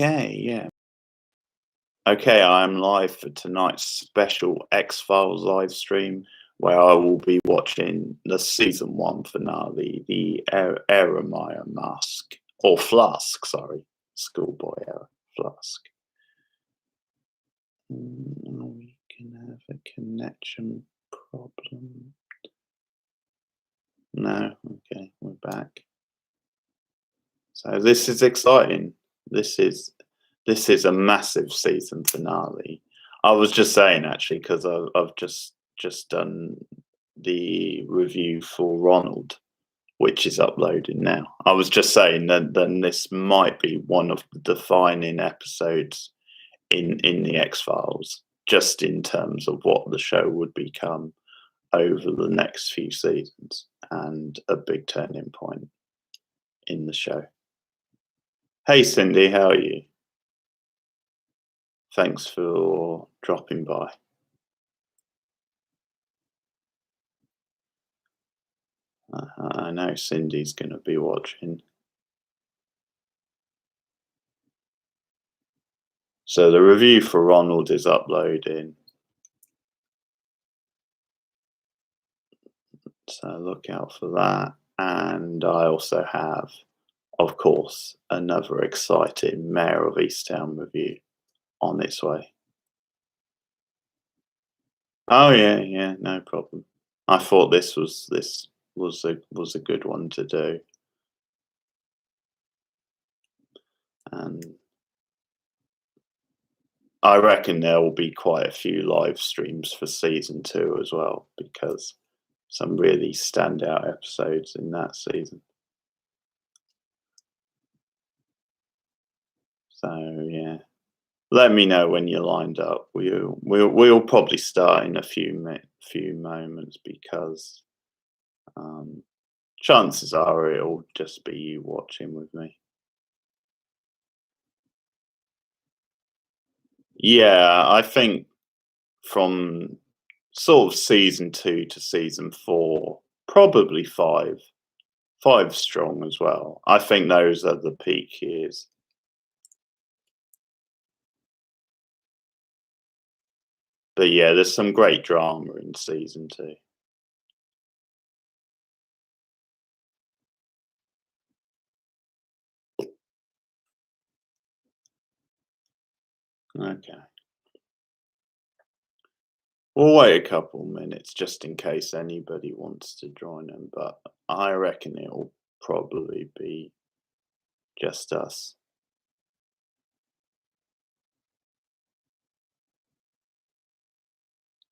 Okay, yeah. Okay, I'm live for tonight's special X-Files live stream where I will be watching the season one finale, the Erienmeyer mask, or Flask, sorry, schoolboy error, Flask. We can have a connection problem. No, okay, we're back. So this is exciting. This is this is a massive season finale. I was just saying actually because I've just done the review for Ronald, which is uploading now. I was just saying that then this might be one of the defining episodes in the X Files, just in terms of what the show would become over the next few seasons, and a big turning point in the show. Hey Cindy, how are you? Thanks for dropping by. I know Cindy's going to be watching. So the review for Ronald is uploading. So look out for that. And I also have, of course, another exciting Mayor of Easttown review on its way. Oh yeah, no problem. I thought this was a good one to do. And I reckon there will be quite a few live streams for season 2 as well, because some really standout episodes in that season. So yeah, let me know when you're lined up. We'll probably start in a few moments, because chances are it'll just be you watching with me. Yeah, I think from sort of season 2 to season 4, probably 5 strong as well. I think those are the peak years. But yeah, there's some great drama in season 2. Okay. We'll wait a couple minutes just in case anybody wants to join in, but I reckon it'll probably be just us.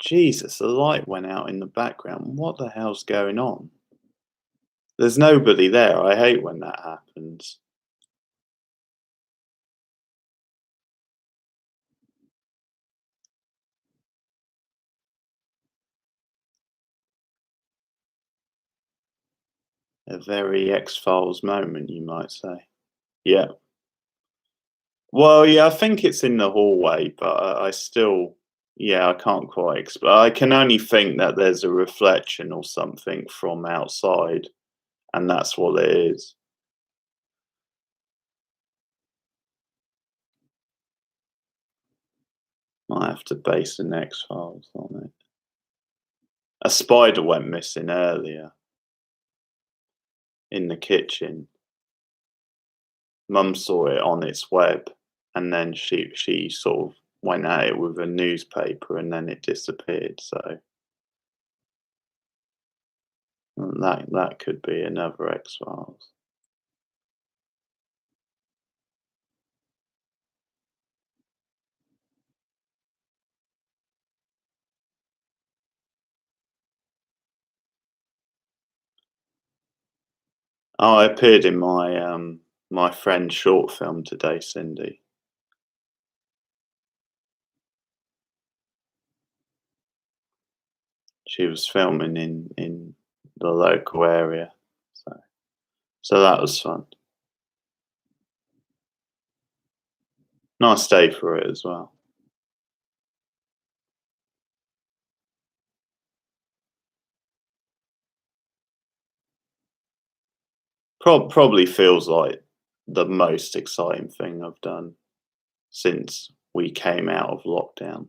Jesus, the light went out in the background. What the hell's going on? There's nobody there. I hate when that happens. A very X-Files moment, you might say. Yeah. Well, yeah, I think it's in the hallway, but I still, yeah, I can't quite explain. I can only think that there's a reflection or something from outside, and that's what it is. Might have to base an X-Files on it. A spider went missing earlier in the kitchen. Mum saw it on its web, and then she sort of went at it with a newspaper, and then it disappeared. So that could be another X-Files. Oh, I appeared in my friend's short film today, Cindy. She was filming in the local area, so that was fun. Nice day for it as well. Probably feels like the most exciting thing I've done since we came out of lockdown.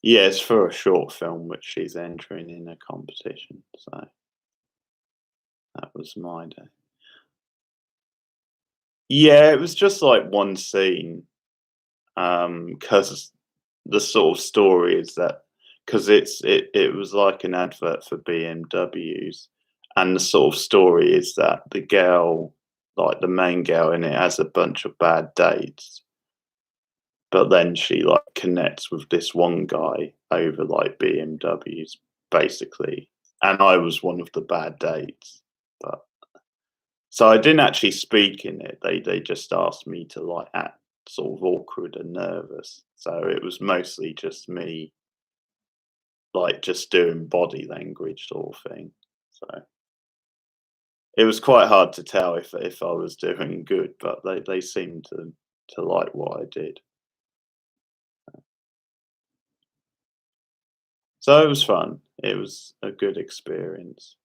Yeah, it's for a short film which she's entering in a competition. So that was my day. Yeah, it was just like one scene, because the sort of story is that because it was like an advert for BMWs, and the sort of story is that the girl, like the main girl in it, has a bunch of bad dates, but then she like connects with this one guy over like BMWs, basically. And I was one of the bad dates, but so I didn't actually speak in it. They just asked me to like act sort of awkward and nervous. So it was mostly just me like just doing body language sort of thing. So it was quite hard to tell if I was doing good, but they seemed to like what I did. So it was fun. It was a good experience.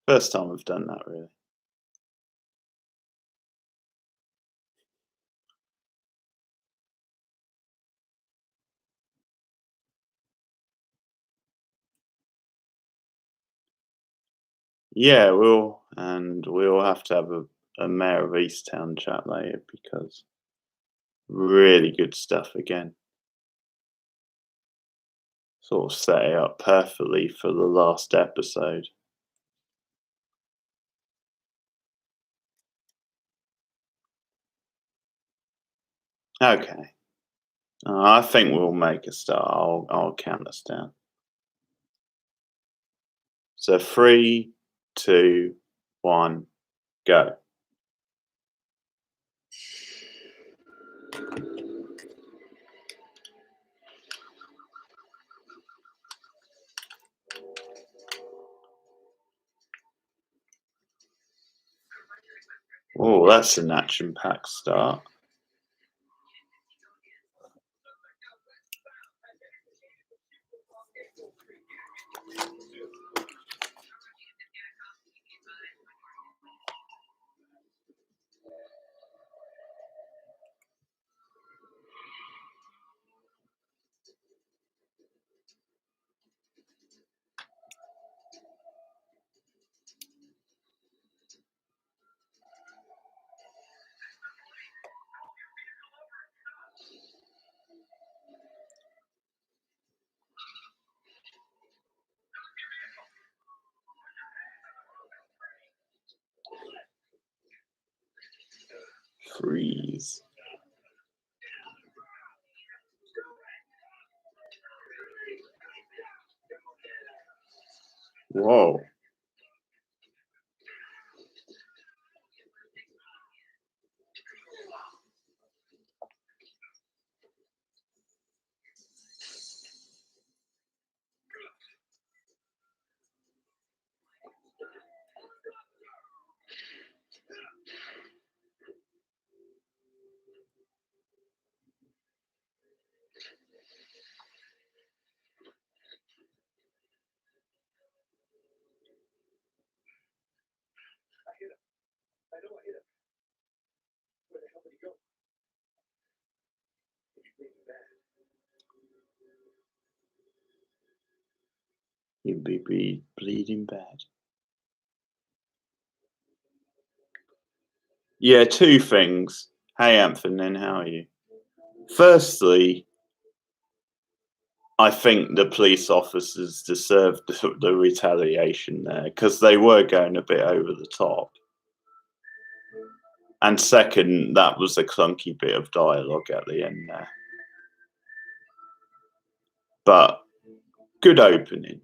First time I've done that really. Yeah, we'll have to have a Mayor of Easttown chat later because really good stuff again. Sort of set it up perfectly for the last episode. Okay. I think we'll make a start. I'll count us down. So 3, 2, 1, go. Oh, that's an action-packed start. Freeze. Whoa. You'd be bleeding bad. Yeah, two things. Hey, Anthony, how are you? Firstly, I think the police officers deserved the retaliation there because they were going a bit over the top. And second, that was a clunky bit of dialogue at the end there. But good opening.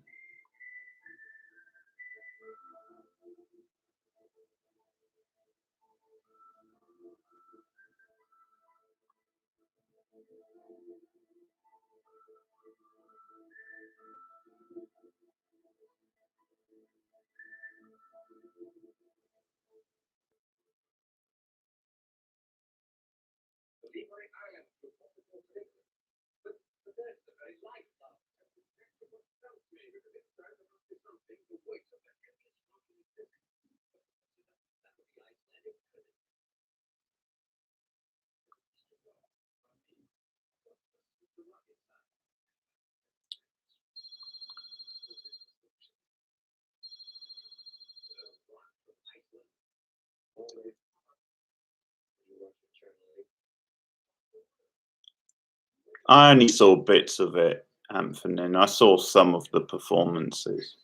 I only saw bits of it, Anthony, and I saw some of the performances.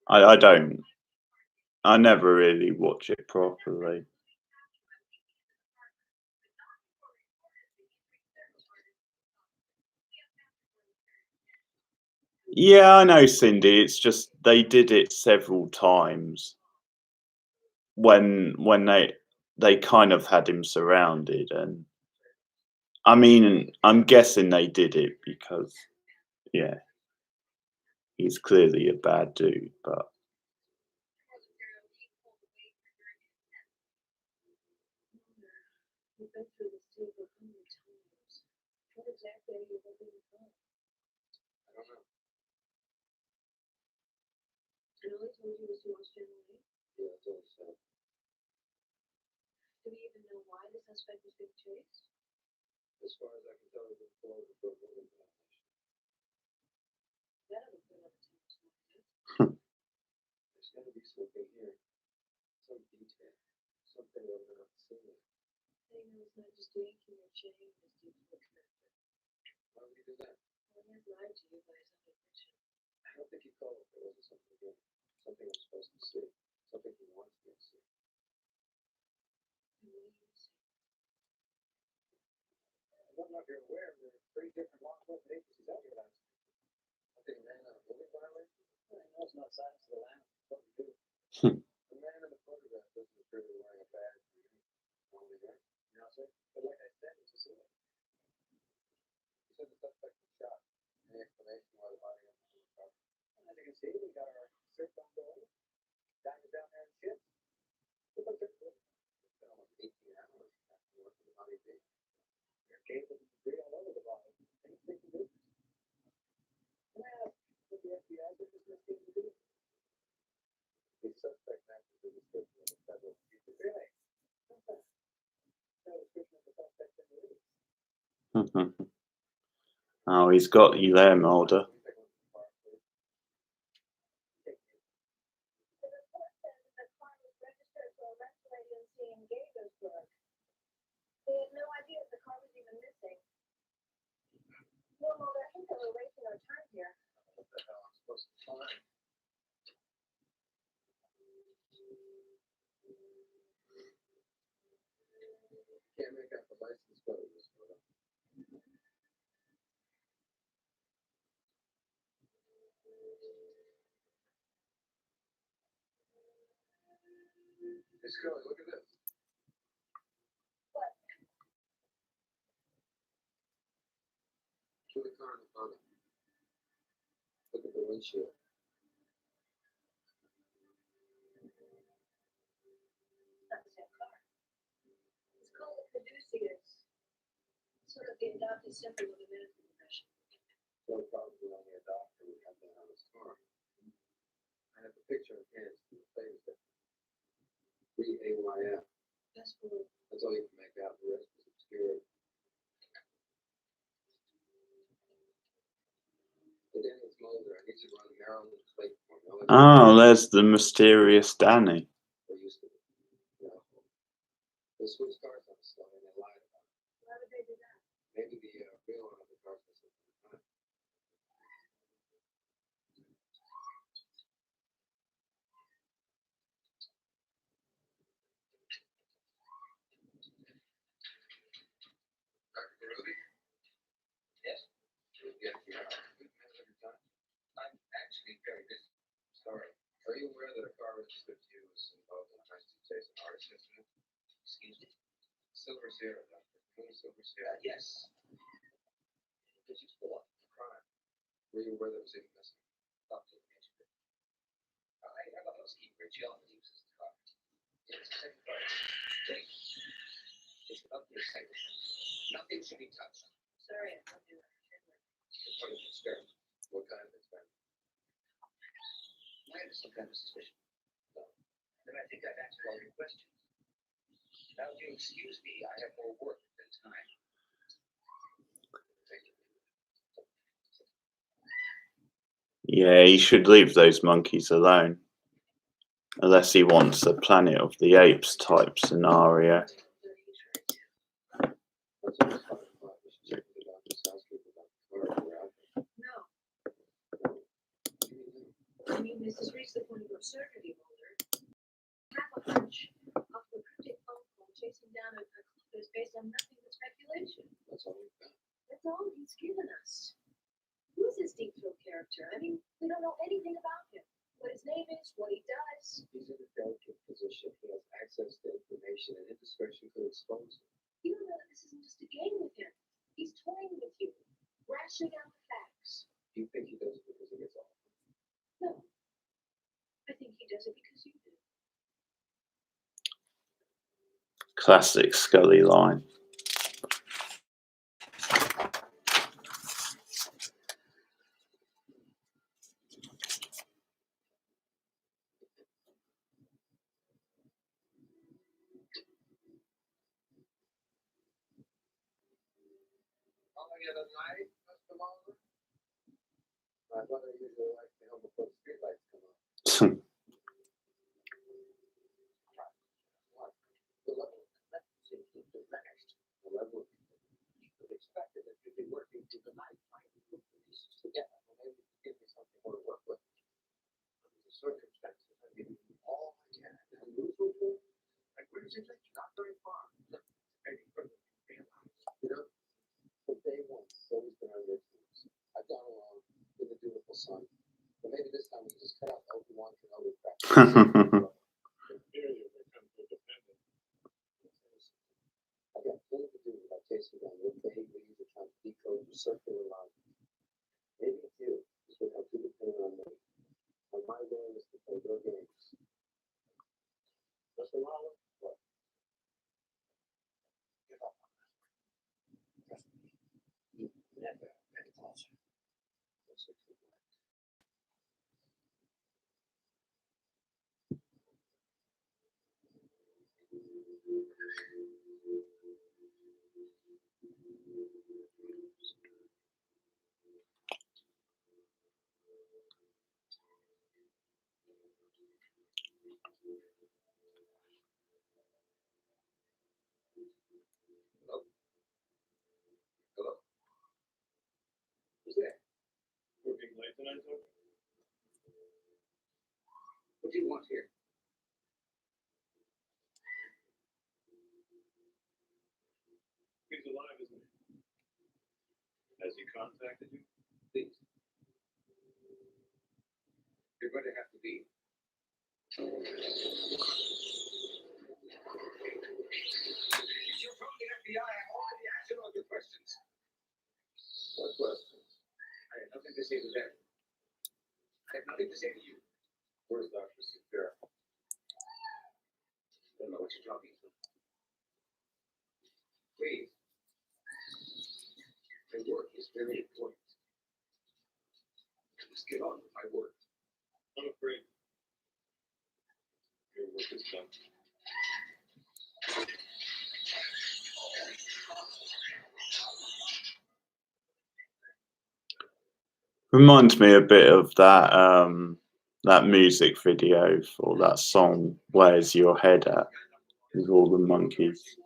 I don't. I never really watch it properly. Yeah, I know, Cindy. It's just they did it several times when they kind of had him surrounded, and I mean, I'm guessing they did it because, yeah, he's clearly a bad dude, but oh, he's got you there, Mulder. Oh, there's the mysterious Danny. Yeah, he should leave those monkeys alone. Unless he wants a Planet of the Apes type scenario. I mean, this has reached the point of absurdity, Mulder. Have a hunch off a cryptic phone call chasing down a clue that's based on nothing but speculation. That's all we've got. That's all he's given us. Who's this deep throat character? I mean, we don't know anything about him. What his name is, what he does. He's in a delicate position. He has access to information, and indiscretion could expose him. You don't know that this isn't just a game with him. He's toying with you, rationing out the facts. Do you think he does it because he gets off? No. I think he does it because you do. Classic Scully line. Night, Mr. Mulder? My brother usually likes to help before the streetlights come on. The level of complexity is diminished. The level of you could expect that you'd be working through the night trying to put the pieces together. Well, maybe you give me something more to work with. Under the circumstances, I give you all I can. Unusual for like where does it take you? Not very far. Maybe further than you realize. You know? From day one, it's always been our rituals. I've gone along with the dutiful son. But maybe this time we just cut out Obi-Wan Kenobi practice. I got plenty to do without chasing down your vague leads or trying to decode your circular logic. Maybe it's you. This would have to depend on me. On my willingness to play your games. Mr. Marlowe, what? Give up on that. Trust me. You never get closer. Closer to what? Hello? Hello? Who's there? Working late tonight, sir? What do you want here? He's alive, isn't he? Has he contacted you? Please. You're going to have to be. You're from the FBI. I've already answered all your questions. What questions? I have nothing to say to them. I have nothing to say to you. Where's Dr. Secure? I don't know what you're talking about. Please. My work is very important. Just get on with my work. I'm afraid your work is done. Reminds me a bit of that that music video for that song "Where's Your Head At" with all the monkeys.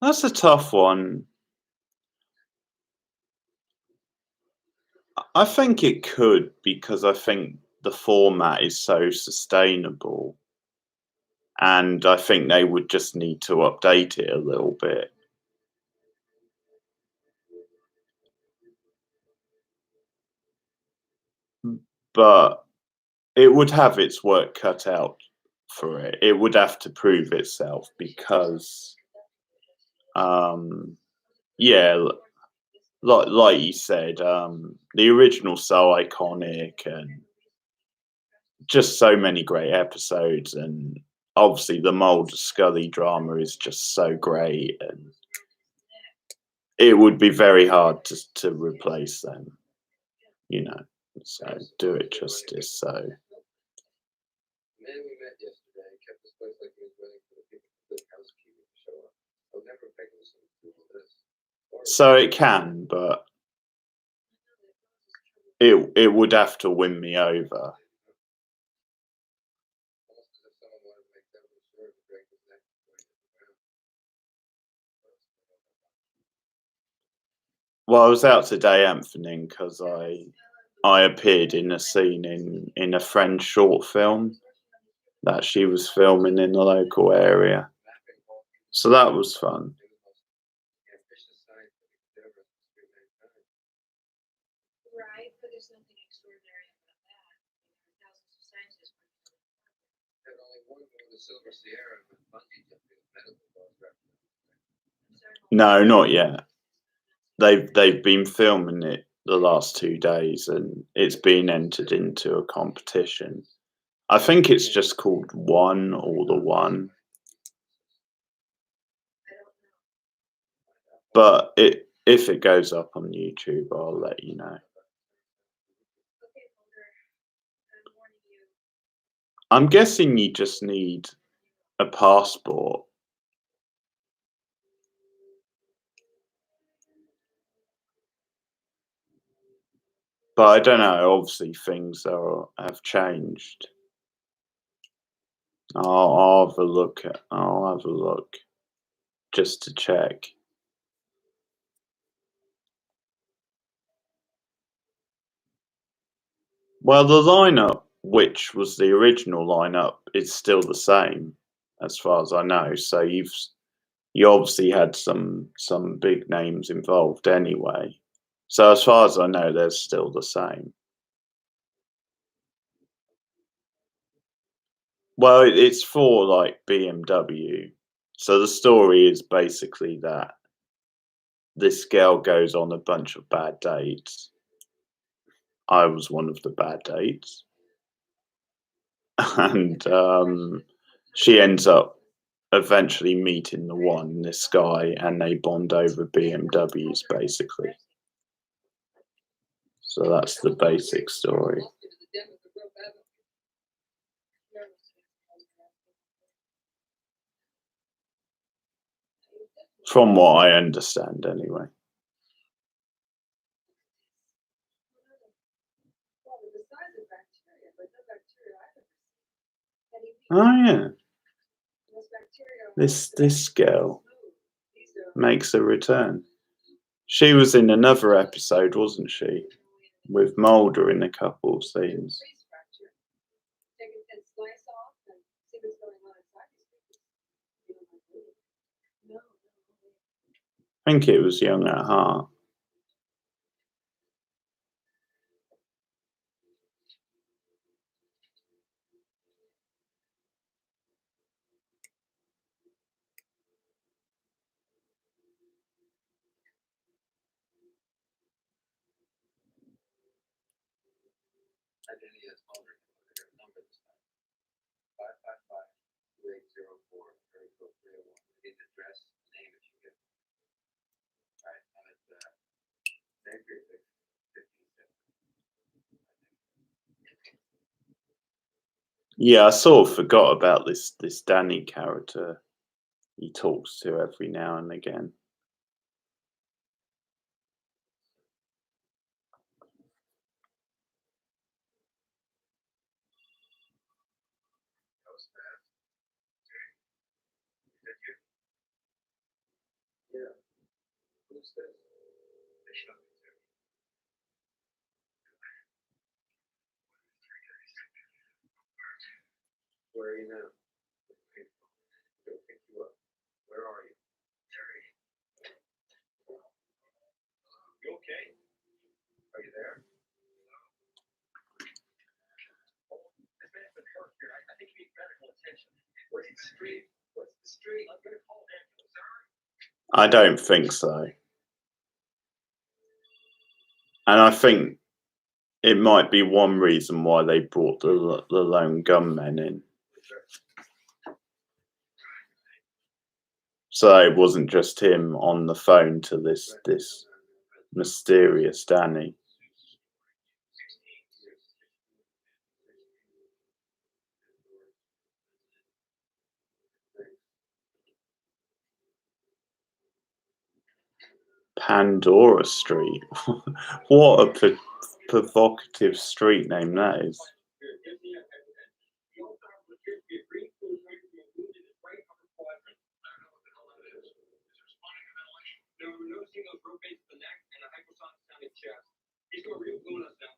That's a tough one. I think it could, because I think the format is so sustainable, and I think they would just need to update it a little bit. But it would have its work cut out for it. It would have to prove itself because, yeah, like you said, the original's so iconic and just so many great episodes, and obviously the Mulder Scully drama is just so great, and it would be very hard to replace them, you know. So do it justice. So. The man we met yesterday kept this place like he was running for the people of good house. So it can, but it would have to win me over. Well, I was out today, Anthony, because I appeared in a scene in a friend's short film that she was filming in the local area. So that was fun. Right, but there's nothing extraordinary about that. There are thousands of scientists working on it. There's only one with the Silver Sierra with bungee jumping medical laws represented. No, not yet. They've been filming it the last 2 days, and it's been entered into a competition. I think it's just called One or the One. But if it goes up on YouTube, I'll let you know. Okay, Mulder, I'm warning you. I'm guessing you just need a passport. But I don't know, obviously things have changed. I'll have a look just to check. Well, the lineup, which was the original lineup, is still the same, as far as I know. So you obviously had some big names involved anyway. So as far as I know, they're still the same. Well, it's for like BMW. So the story is basically that this girl goes on a bunch of bad dates. I was one of the bad dates. And she ends up eventually meeting the one, this guy, and they bond over BMWs, basically. So that's the basic story. From what I understand, anyway. Oh yeah. This girl makes a return. She was in another episode, wasn't she? With Mulder in a couple of scenes. I think it was Young at Heart. Identity as Mulder. Number this time. 555-2804. Area code 301. His address, name if you get. All right, and it's name for your 15. Yeah, I sort of forgot about this Danny character he talks to every now and again. That was fast. Yeah. Who's this? They showed me too. Where are you now? Go pick you up. Where are you? Terry. You okay? Are you there? This man's been hurt here. I think he needs medical attention. What's the street? What's the street? I'm gonna call an ambulance. I don't think so. And I think it might be one reason why they brought the lone gunmen in. So it wasn't just him on the phone to this mysterious Danny. Pandora Street. What a provocative street name that is. Noticing those rotates the neck and a hypersonic sounding chest. He's going real good us now.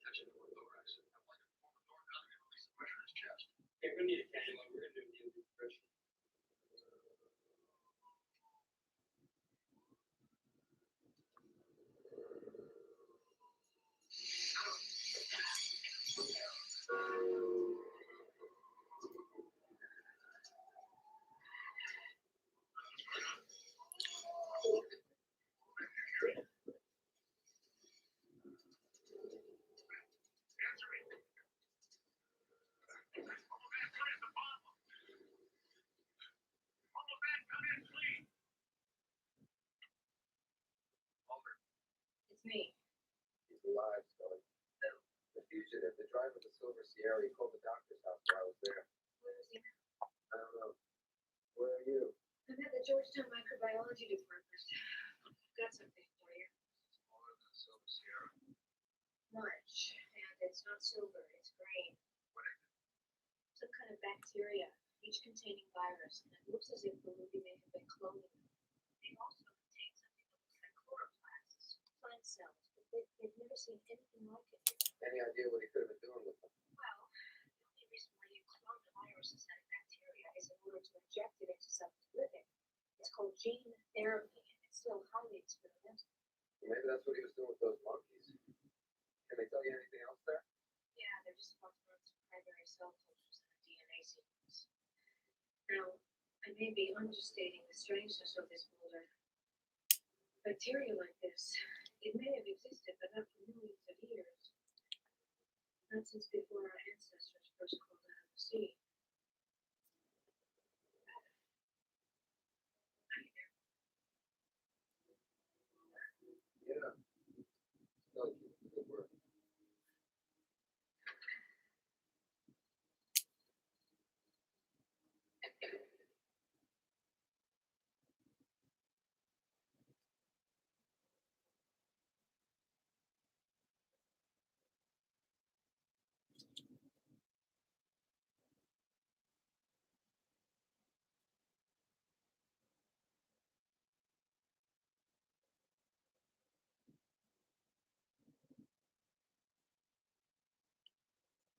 Touching the thorax. I'm like a former door gun and release the pressure in his chest. Yeah, we need a cannula. We're gonna do the pressure. It's me. He's alive, Scully. The fugitive, the driver of the Silver Sierra, he called the doctor's house while I was there. Where is he? I don't know. Where are you? I'm at the Georgetown Microbiology Department. I've got something for you. Smaller than the Silver Sierra. Much. And it's not silver, it's green. What is it? Some kind of bacteria, each containing virus. And it looks as if the movie may have been cloning them. They also contain something that looks like chloroplasts, plant cells, but they've never seen anything like it. Any idea what he could have been doing with them? Well, the only reason why you clone the virus instead of bacteria is in order to inject it into something living. It's called gene therapy, and it's still highly experimental. Maybe that's what he was doing with those monkeys. Can they tell you anything else there? Yeah, they're just about to run some primary cell cultures and a DNA sequence. Now, I may be understating the strangeness of this boulder. Bacteria like this, it may have existed, but not for millions of years. Not since before our ancestors first crawled out of the sea. Yeah. No, good work.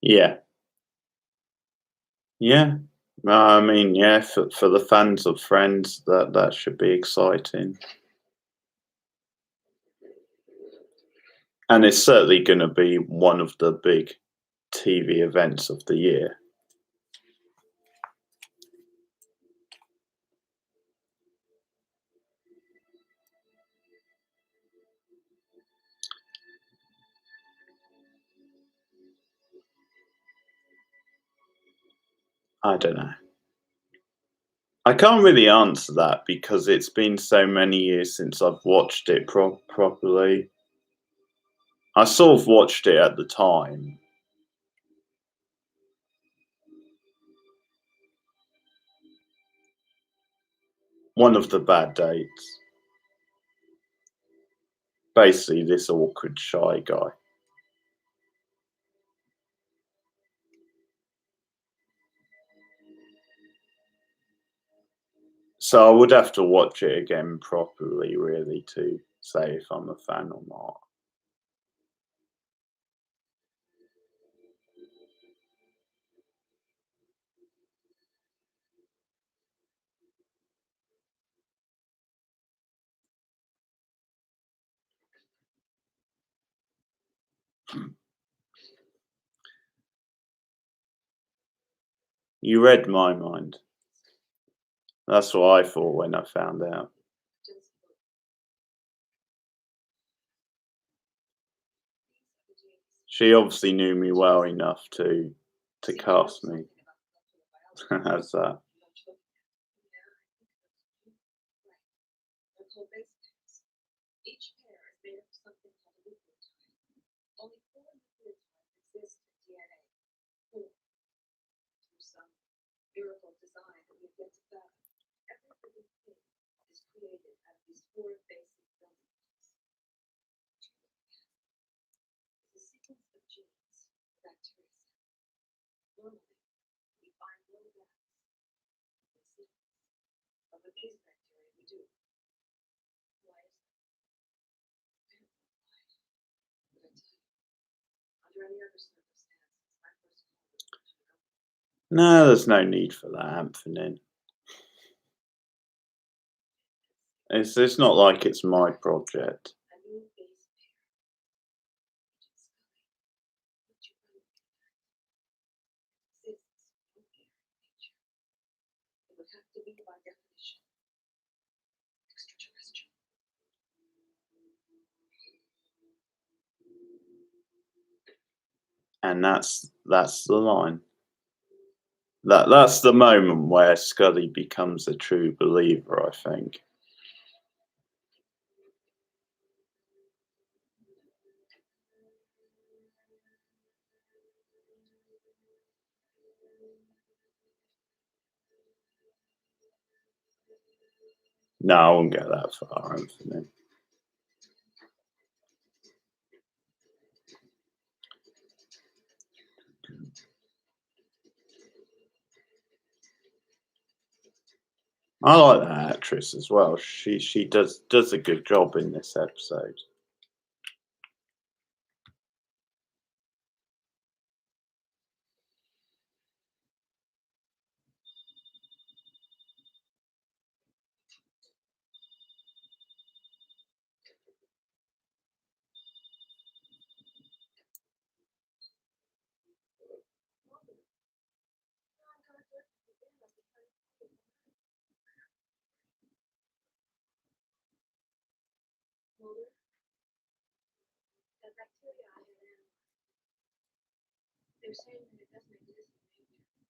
Yeah. Yeah. I mean, yeah, for the fans of Friends, that should be exciting. And it's certainly going to be one of the big TV events of the year. I don't know. I can't really answer that because it's been so many years since I've watched it properly. I sort of watched it at the time. One of the bad dates. Basically, this awkward, shy guy. So I would have to watch it again properly, really, to say if I'm a fan or not. You read my mind. That's what I thought when I found out. She obviously knew me well enough to cast me. How's that? Each pair is made up of something called a nucleotide. Only 4 nucleotides exist in DNA. 4. Through some miracle design that we've yet to fathom. Every living thing is created out of these 4 basic Under any other circumstances, my first call would be to go. No, there's no need for that, Anthony. It's not like it's my project. A new base pair. Agent Scully, would you run with that? Exists no pair in nature. It would have to be by definition extraterrestrial. And that's the line. That's the moment where Scully becomes a true believer, I think. No, I won't get that far, Anthony. I like that actress as well. She does a good job in this episode. Mulder, the bacteria I have analyzed, they're saying that it doesn't exist in nature.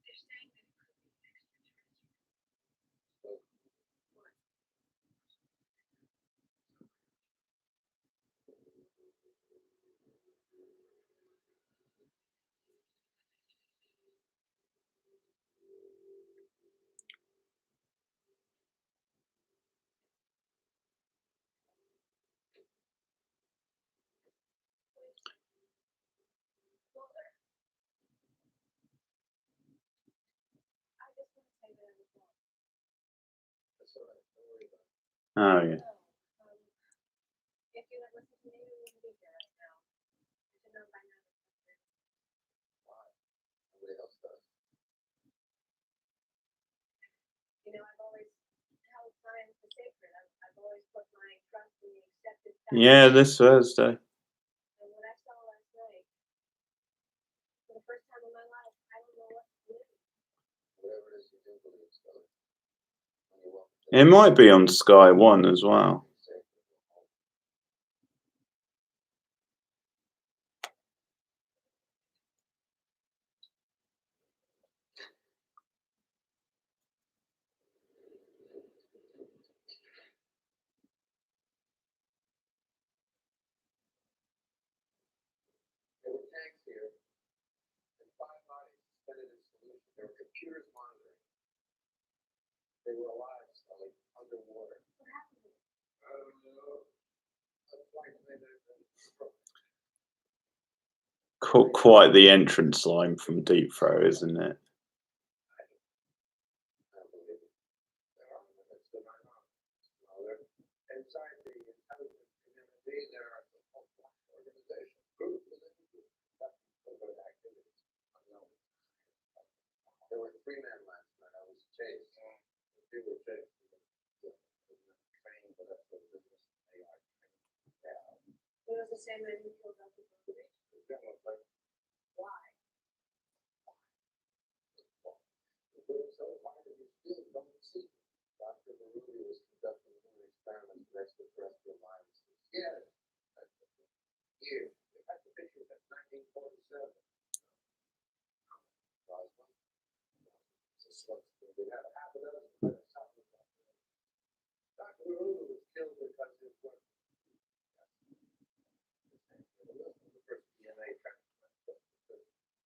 They're saying that it could be extraterrestrial. What? Mulder, I just want to say that I was wrong. That's all right. Don't worry about it. Oh yeah. No, if you had listened to me, we wouldn't be here right now. You should know by now that something. Why? Nobody else does. You know, I've always held science for sacred. I've always put my trust in the accepted facts. Yeah, this Thursday. And what I saw last night, for the first time in my life, I don't know what to believe. Whatever it is you do believe, Scully. When you walk It might be on Sky One as well. There were tanks here, and 5 bodies suspended in solution. There were computers monitoring. They were alive, Scully, underwater. What happened to them? I don't know. Unfortunately, there's been Quite the entrance line from Deep Throw, isn't it? I don't believe it. There are limits to my knowledge. No, they're inside the intelligence community. There are some organizations, groups within the group, that's sort of activities. Unknown. There were 3 men last night. I was chased. We were chased. Training for that sort of business. They are trained. Yeah. It was the same man who killed Dr. Brody. It's almost like Why? so why do you still don't see? Dr. Baruti was conducting human experiments with extraterrestrial viruses. Yes. Here, they got the pictures at 1947. Roswell. It's a slug. They had a half a dozen by the south of that. Dr. Baruti was killed because his work. The first DNA transplant.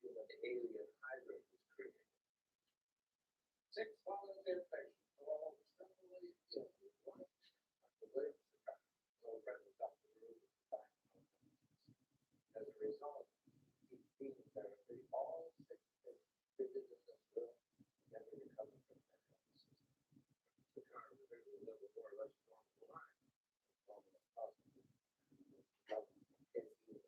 The alien hybrid was created. 6 volunteer patients, all similarly killed with one. Dr. Williams, no friend of Dr. Baruti. As a result, he chemotherapy, all 6 patients treated in this world never recovered from their illnesses. The car was able to live a more or less normal life as long as possible. Can't even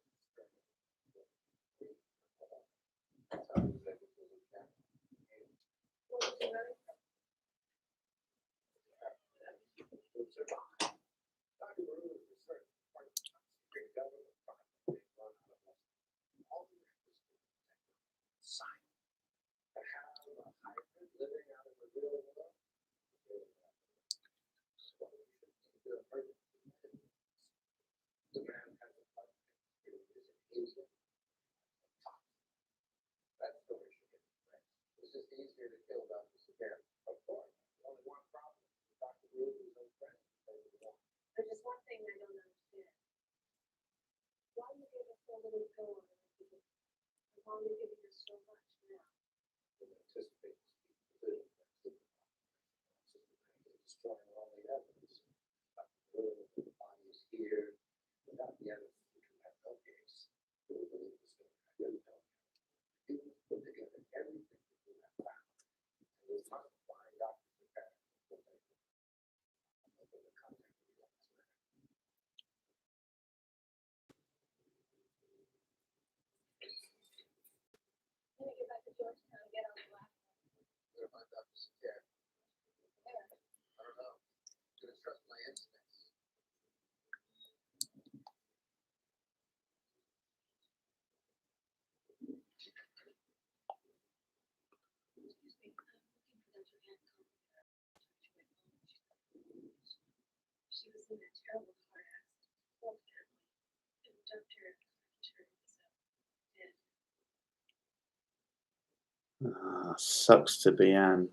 in a terrible car accident, whole family, and the doctor turned himself dead. Sucks to be Anne.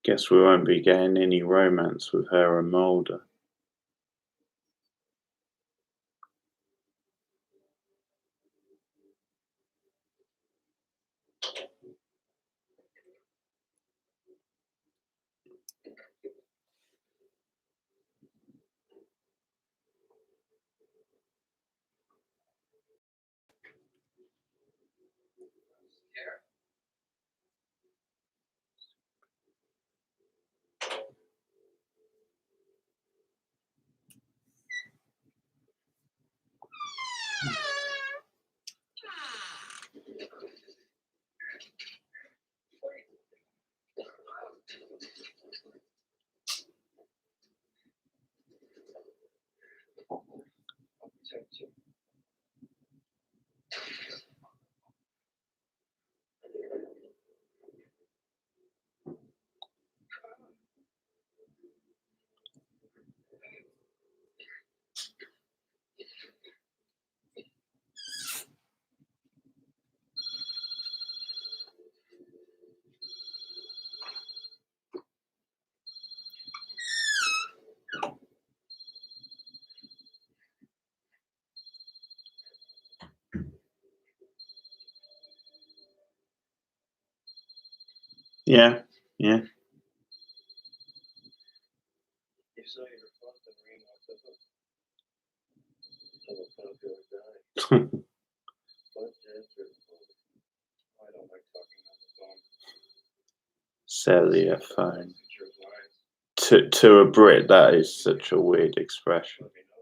Guess we won't be getting any romance with her and Mulder. Yeah, yeah. You saw your father ring off the hook. Little popular guy. But answer. I don't like talking on the phone. Cellular phone. It's your lines. To a Brit, that is such a weird expression. Let me know.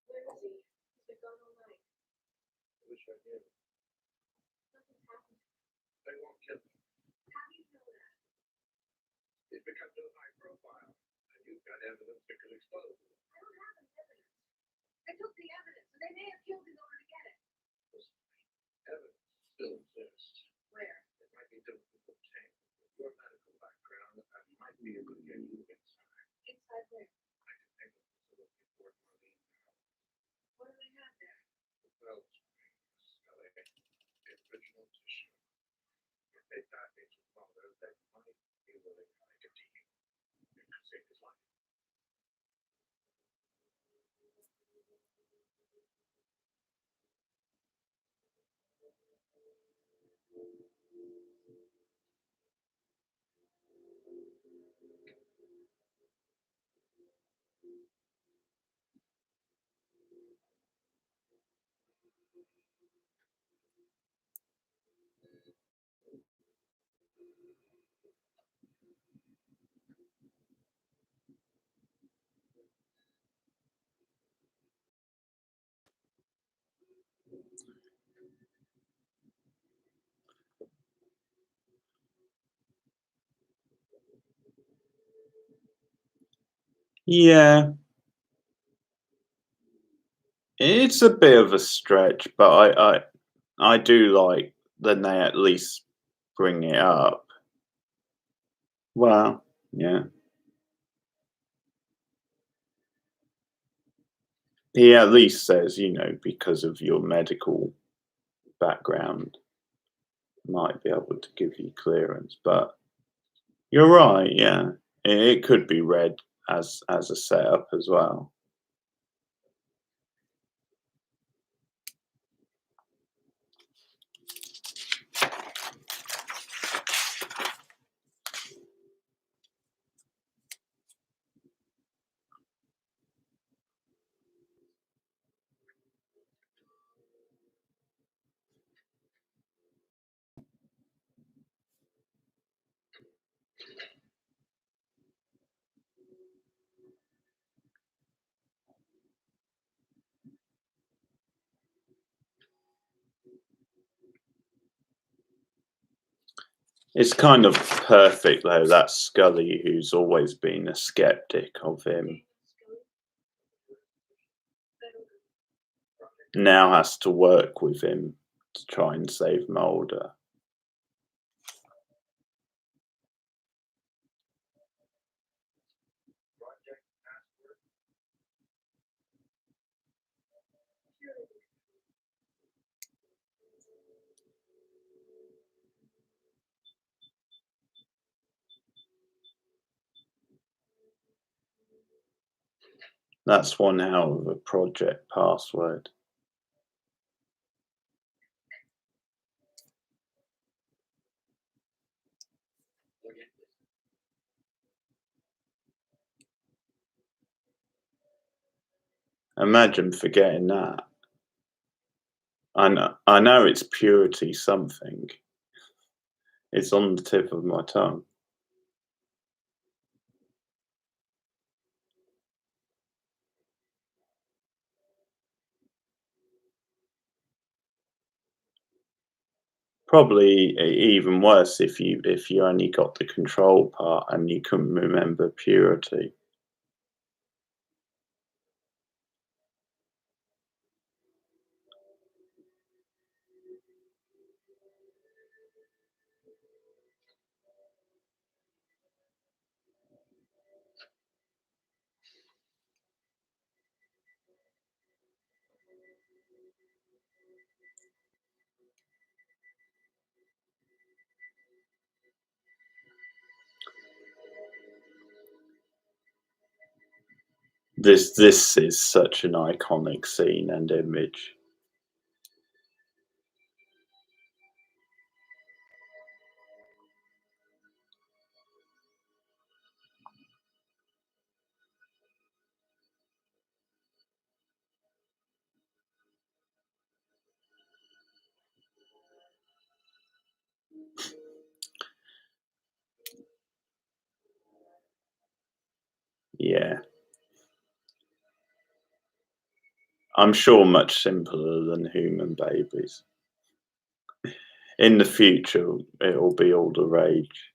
Where is he? He's been gone all night. I wish I knew. Nothing's happened. They won't kill him. How do you know that? He's become too high profile. And you've got evidence that could expose him. I don't have any evidence. They took the evidence, and they may have killed in order to get it. Evidence still exists. Where? It might be difficult to obtain. With your medical background, I might be able to get you inside. Inside where? I can take a facility for Marlene now. What do they have there? The well springs, LA, the original tissue. If they package with Mulder, they might be willing to make a deal. It could save his life. Yeah. It's a bit of a stretch, but I do like that they at least bring it up. Well, yeah. He at least says, because of your medical background, might be able to give you clearance. But you're right, yeah. It could be read as a setup as well. It's kind of perfect though, that Scully, who's always been a skeptic of him, now has to work with him to try and save Mulder. Project password. That's one hell of a project password. Forget this. Imagine forgetting that. I know it's purity something. It's on the tip of my tongue. Probably even worse if you only got the control part and you couldn't remember purity. This is such an iconic scene and image. Yeah. I'm sure much simpler than human babies. In the future, it'll be all the rage.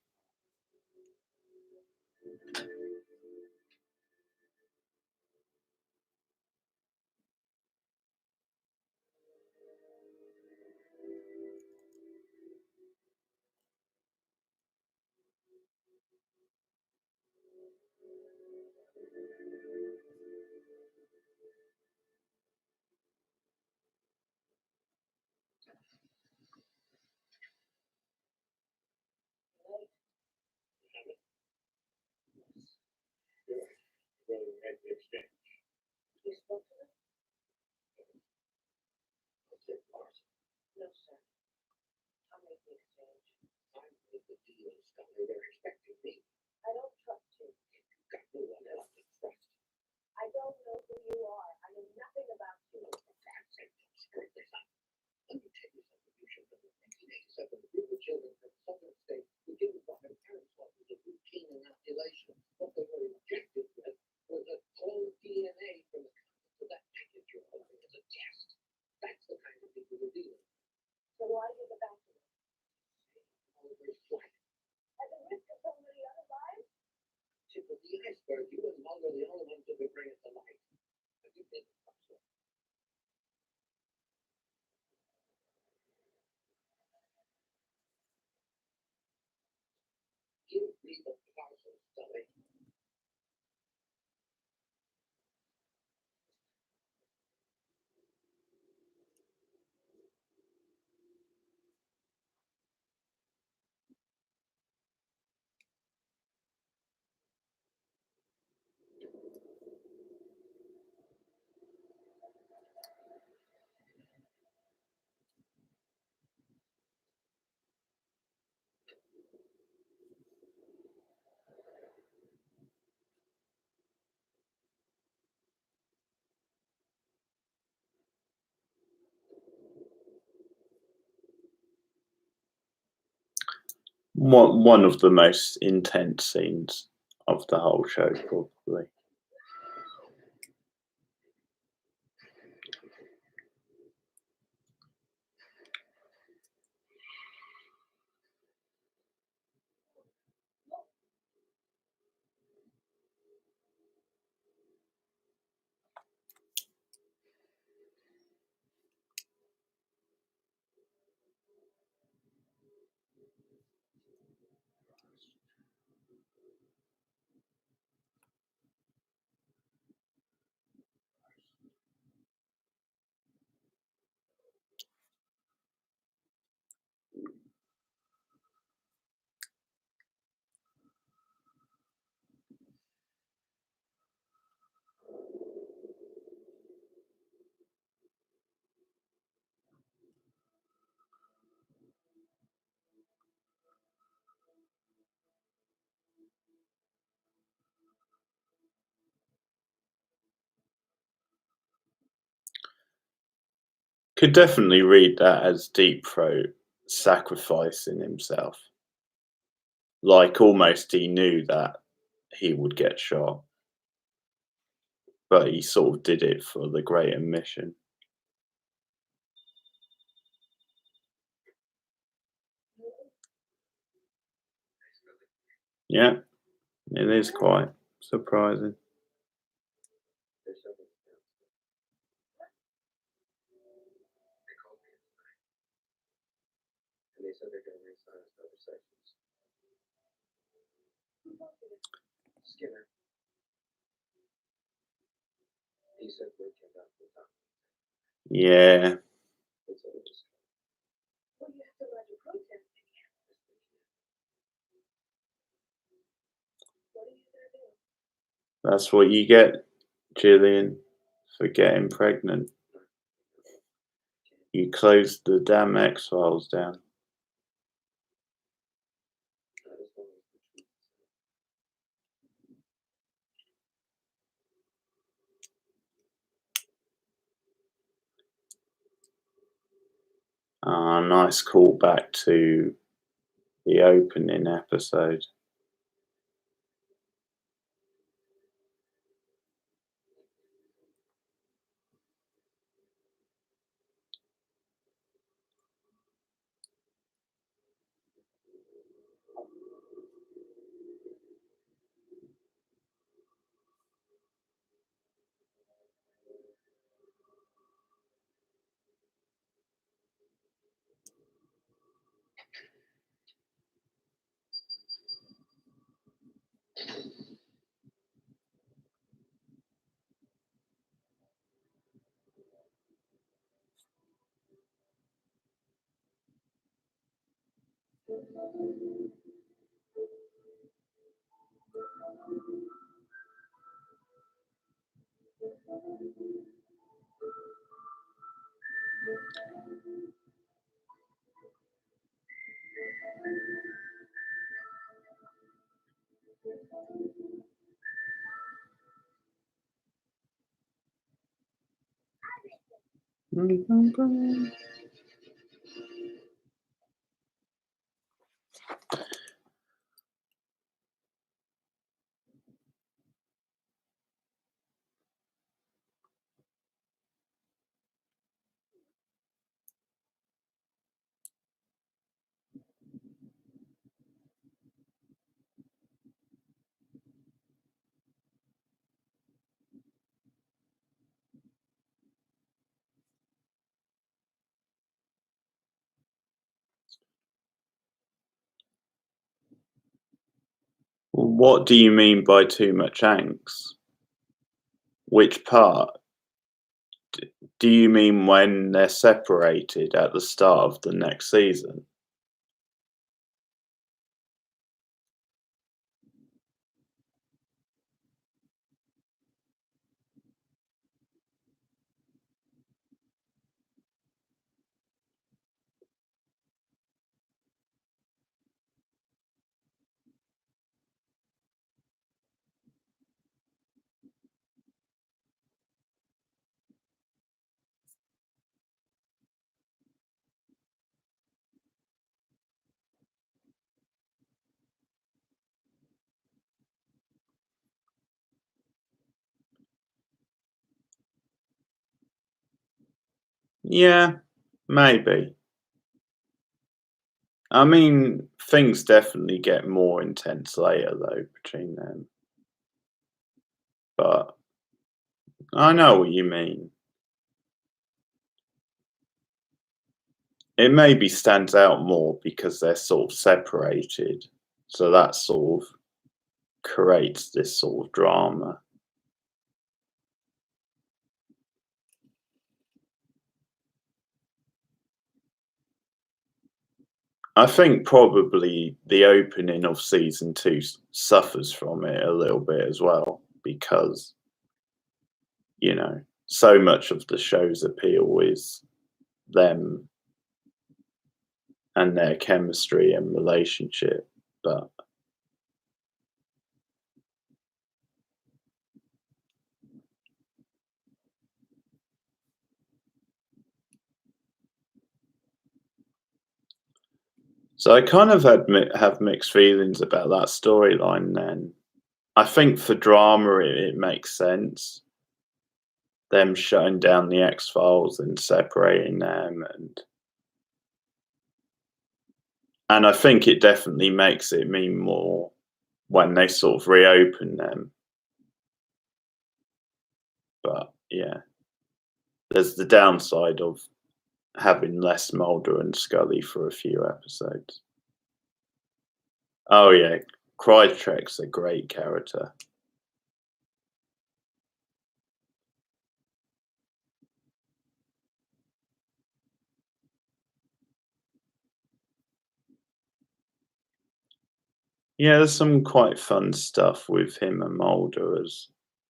Really make the exchange. You spoke to them? What's it, Lars? No, sir. I'll make the exchange. I made the deal, Scully. They're expecting me. I don't trust you. You've got no one else to trust. I don't know who you are. I know nothing about you. For God's sake, don't screw this up. Let me tell you something you should know. In 1987, we were children from southern states who didn't want their parents off with a routine inoculation. What they were injected with was a cloned DNA from the contents of that package you're holding as a test. That's the kind of thing we were dealing with. So why give it back to them? Oliver's flight. At the risk of so many other lives? Tip of the iceberg. You and Mulder are the only ones who can bring it to light. Have you been to Buxton? Give me the parcel, Scully. One of the most intense scenes of the whole show, probably. Could definitely read that as Deep Throat sacrificing himself. Like almost he knew that he would get shot, but he sort of did it for the greater mission. Yeah, it is quite surprising. There's something else. They called me tonight. And they said they're going to reassign us to other sections. Skinner. He said we came down to the top. Yeah. It's over just Well, you have to let your protest again. What are you gonna do? That's what you get, Gillian, for getting pregnant. You closed the damn X-Files down. I just want to the truth. Nice callback to the opening episode. What do you mean by too much angst? Which part? Do you mean when they're separated at the start of the next season? Yeah, maybe. I mean, things definitely get more intense later, though, between them. But I know what you mean. It maybe stands out more because they're sort of separated. So that sort of creates this sort of drama. I think probably the opening of season 2 suffers from it a little bit as well because, you know, so much of the show's appeal is them and their chemistry and relationship. But So I kind of have mixed feelings about that storyline then. I think for drama it makes sense. Them shutting down the X-Files and separating them, and I think it definitely makes it mean more when they sort of reopen them. But yeah, there's the downside of having less Mulder and Scully for a few episodes. Oh yeah, Krychek's a great character. Yeah, there's some quite fun stuff with him and Mulder as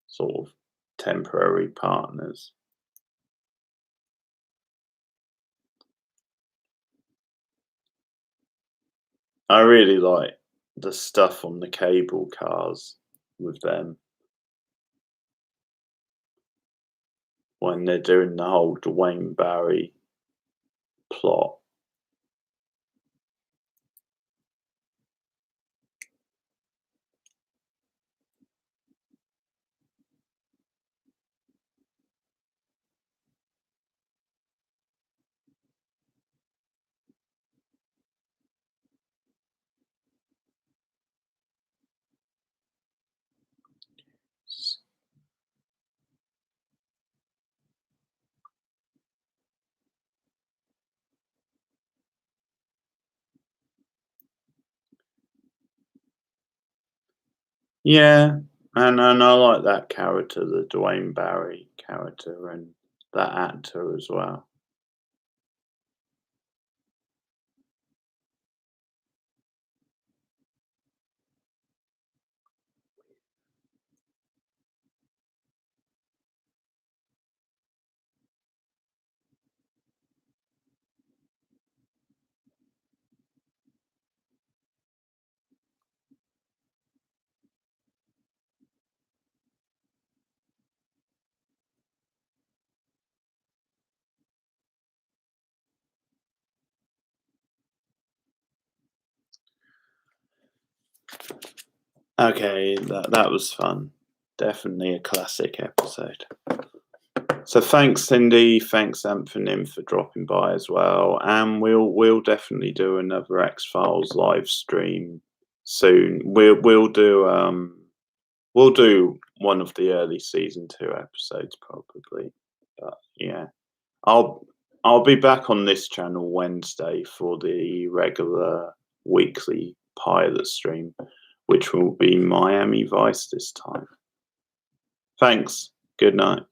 sort of temporary partners. I really like the stuff on the cable cars with them when they're doing the whole Dwayne Barry plot. Yeah, and I like that character, the Dwayne Barry character, and that actor as well. Okay, that was fun. Definitely a classic episode. So thanks, Cindy. Thanks, Anthony, for dropping by as well. And we'll definitely do another X-Files live stream soon. We'll do one of the early season 2 episodes probably. But yeah, I'll be back on this channel Wednesday for the regular weekly pilot stream, which will be Miami Vice this time. Thanks. Good night.